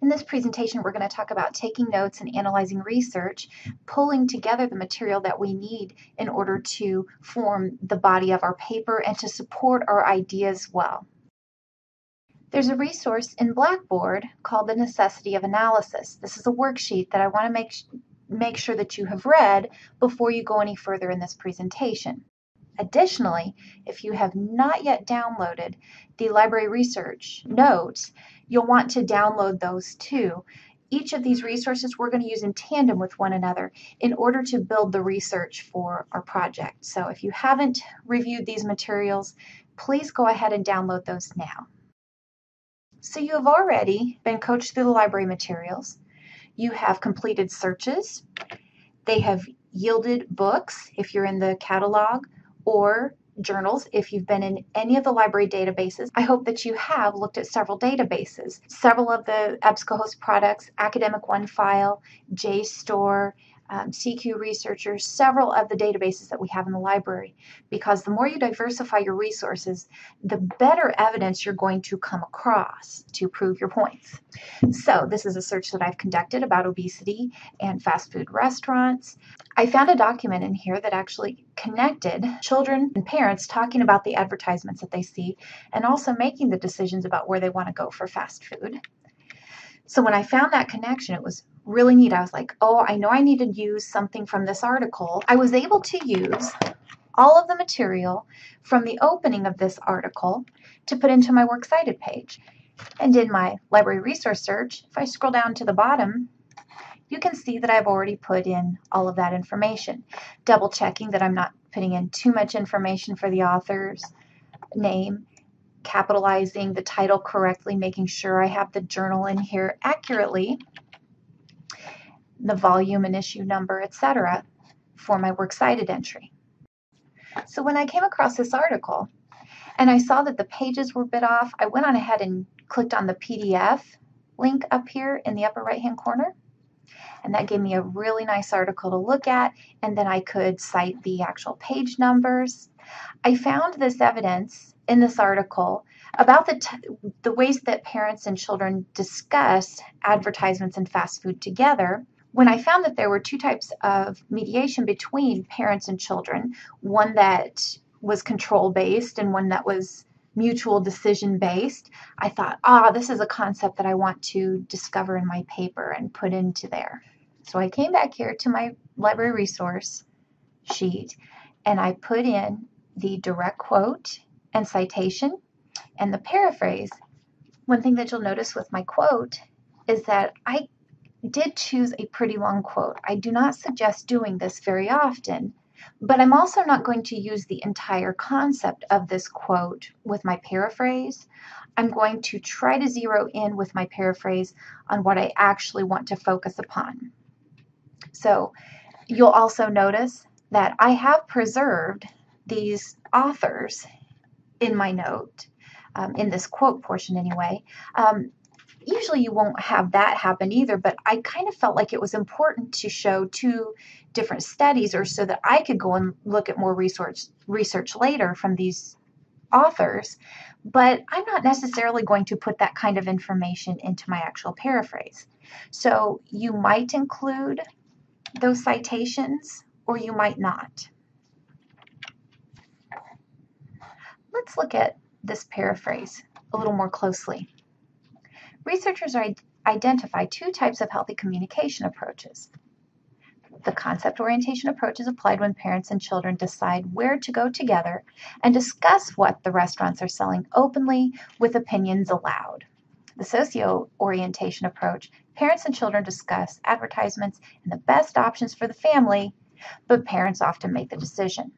In this presentation, we're going to talk about taking notes and analyzing research, pulling together the material that we need in order to form the body of our paper and to support our ideas well. There's a resource in Blackboard called The Necessity of Analysis. This is a worksheet that I want to make sure that you have read before you go any further in this presentation. Additionally, if you have not yet downloaded the library research notes, you'll want to download those too. Each of these resources we're going to use in tandem with one another in order to build the research for our project. So if you haven't reviewed these materials, please go ahead and download those now. So you have already been coached through the library materials. You have completed searches. They have yielded books if you're in the catalog, or journals if you've been in any of the library databases. I hope that you have looked at several databases. Several of the EBSCOhost products, Academic OneFile, JSTOR, CQ Researchers, several of the databases that we have in the library, because the more you diversify your resources, the better evidence you're going to come across to prove your points. So this is a search that I've conducted about obesity and fast food restaurants. I found a document in here that actually connected children and parents talking about the advertisements that they see and also making the decisions about where they want to go for fast food. So when I found that connection, it was really neat. I was like, oh, I know I need to use something from this article. I was able to use all of the material from the opening of this article to put into my Works Cited page. And in my library resource search, if I scroll down to the bottom, you can see that I've already put in all of that information, double checking that I'm not putting in too much information for the author's name, capitalizing the title correctly, making sure I have the journal in here accurately, the volume and issue number, etc., for my Works Cited entry. So when I came across this article and I saw that the pages were a bit off, I went on ahead and clicked on the PDF link up here in the upper right-hand corner. And that gave me a really nice article to look at, and then I could cite the actual page numbers. I found this evidence in this article about the ways that parents and children discuss advertisements and fast food together, when I found that there were two types of mediation between parents and children, one that was control-based and one that was mutual decision-based. I thought, this is a concept that I want to discover in my paper and put into there. So I came back here to my library resource sheet and I put in the direct quote and citation and the paraphrase. One thing that you'll notice with my quote is that I did choose a pretty long quote. I do not suggest doing this very often, but I'm also not going to use the entire concept of this quote with my paraphrase. I'm going to try to zero in with my paraphrase on what I actually want to focus upon. So you'll also notice that I have preserved these authors in my note, in this quote portion anyway. Usually you won't have that happen either, but I kind of felt like it was important to show two different studies, or so that I could go and look at more research later from these authors, but I'm not necessarily going to put that kind of information into my actual paraphrase. So you might include those citations or you might not. Let's look at this paraphrase a little more closely. Researchers identify two types of healthy communication approaches. The concept orientation approach is applied when parents and children decide where to go together and discuss what the restaurants are selling openly with opinions allowed. The socio orientation approach, parents and children discuss advertisements and the best options for the family, but parents often make the decision.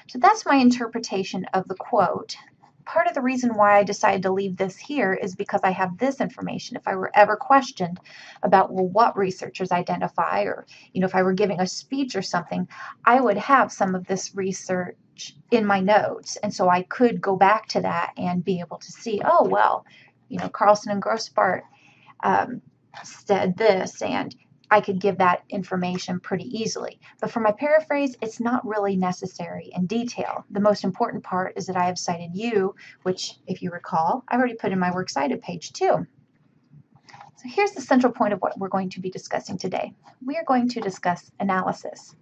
So that's my interpretation of the quote. Part of the reason why I decided to leave this here is because I have this information. If I were ever questioned about, well, what researchers identify, or, if I were giving a speech or something, I would have some of this research in my notes. And so I could go back to that and be able to see, oh, well, Carlson and Grossbart said this, and I could give that information pretty easily. But for my paraphrase, it's not really necessary in detail. The most important part is that I have cited you, which, if you recall, I've already put in my Works Cited page too. So here's the central point of what we're going to be discussing today. We are going to discuss analysis.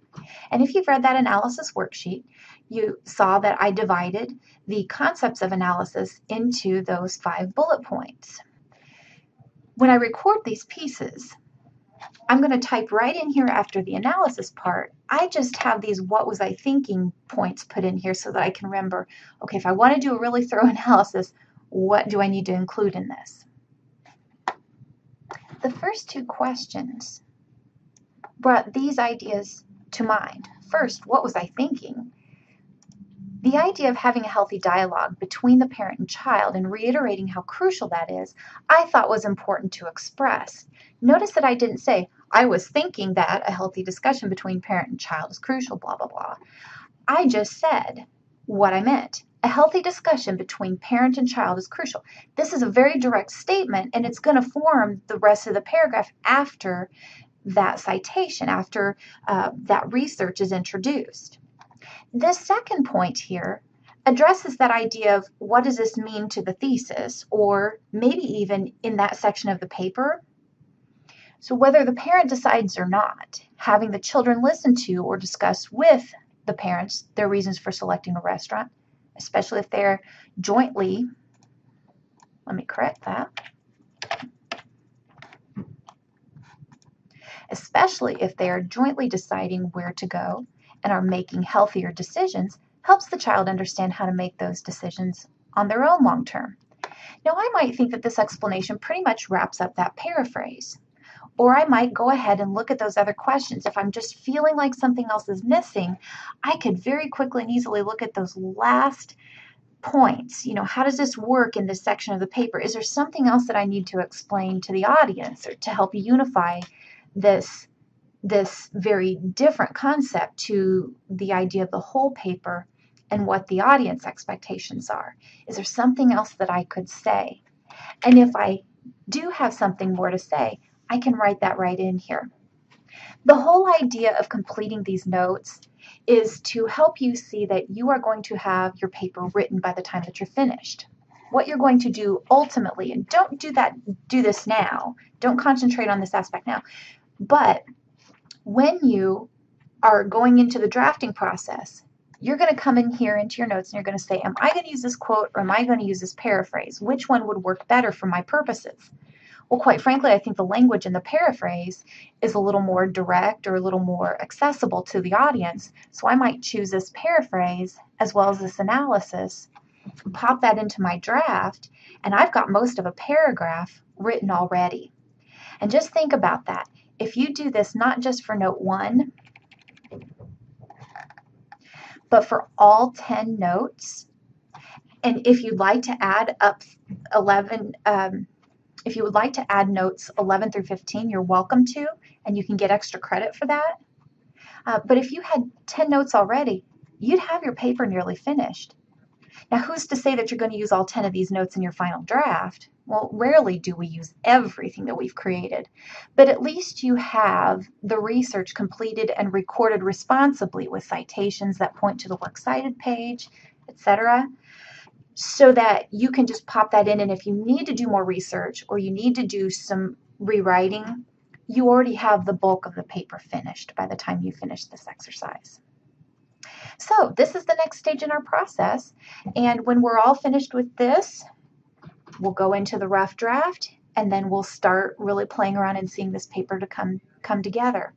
And if you've read that analysis worksheet, you saw that I divided the concepts of analysis into those 5 bullet points. When I record these pieces, I'm going to type right in here after the analysis part. I just have these what was I thinking points put in here so that I can remember, okay, if I want to do a really thorough analysis, what do I need to include in this? The first 2 questions brought these ideas to mind. First, what was I thinking? The idea of having a healthy dialogue between the parent and child and reiterating how crucial that is, I thought was important to express. Notice that I didn't say, I was thinking that a healthy discussion between parent and child is crucial, blah, blah, blah. I just said what I meant. A healthy discussion between parent and child is crucial. This is a very direct statement, and it's going to form the rest of the paragraph after that citation, after that research is introduced. This second point here addresses that idea of what does this mean to the thesis, or maybe even in that section of the paper. So whether the parent decides or not, having the children listen to or discuss with the parents their reasons for selecting a restaurant, especially if they're jointly, let me correct that, especially if they are jointly deciding where to go and are making healthier decisions, helps the child understand how to make those decisions on their own long term. Now, I might think that this explanation pretty much wraps up that paraphrase. Or I might go ahead and look at those other questions. If I'm just feeling like something else is missing, I could very quickly and easily look at those last points. How does this work in this section of the paper? Is there something else that I need to explain to the audience or to help unify this very different concept to the idea of the whole paper and what the audience expectations are? Is there something else that I could say? And if I do have something more to say, I can write that right in here. The whole idea of completing these notes is to help you see that you are going to have your paper written by the time that you're finished. What you're going to do ultimately, and don't do this now, don't concentrate on this aspect now, but when you are going into the drafting process, you're going to come in here into your notes and you're going to say, am I going to use this quote or am I going to use this paraphrase? Which one would work better for my purposes? Well, quite frankly, I think the language in the paraphrase is a little more direct or a little more accessible to the audience. So I might choose this paraphrase as well as this analysis, pop that into my draft, and I've got most of a paragraph written already. And just think about that. If you do this not just for note 1, but for all 10 notes, and if you'd like to add up 11, if you would like to add notes 11 through 15, you're welcome to, and you can get extra credit for that. But if you had 10 notes already, you'd have your paper nearly finished. Now, who's to say that you're going to use all 10 of these notes in your final draft? Well, rarely do we use everything that we've created, but at least you have the research completed and recorded responsibly with citations that point to the works cited page, etc., so that you can just pop that in, and if you need to do more research or you need to do some rewriting, you already have the bulk of the paper finished by the time you finish this exercise. So this is the next stage in our process, and when we're all finished with this, we'll go into the rough draft, and then we'll start really playing around and seeing this paper to come together.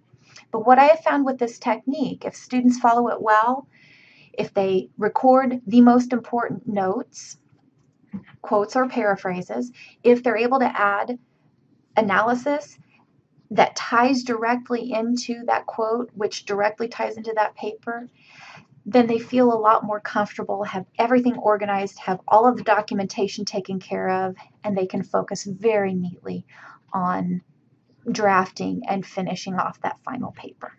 But what I have found with this technique, if students follow it well, if they record the most important notes, quotes or paraphrases, if they're able to add analysis that ties directly into that quote, which directly ties into that paper, then they feel a lot more comfortable, have everything organized, have all of the documentation taken care of, and they can focus very neatly on drafting and finishing off that final paper.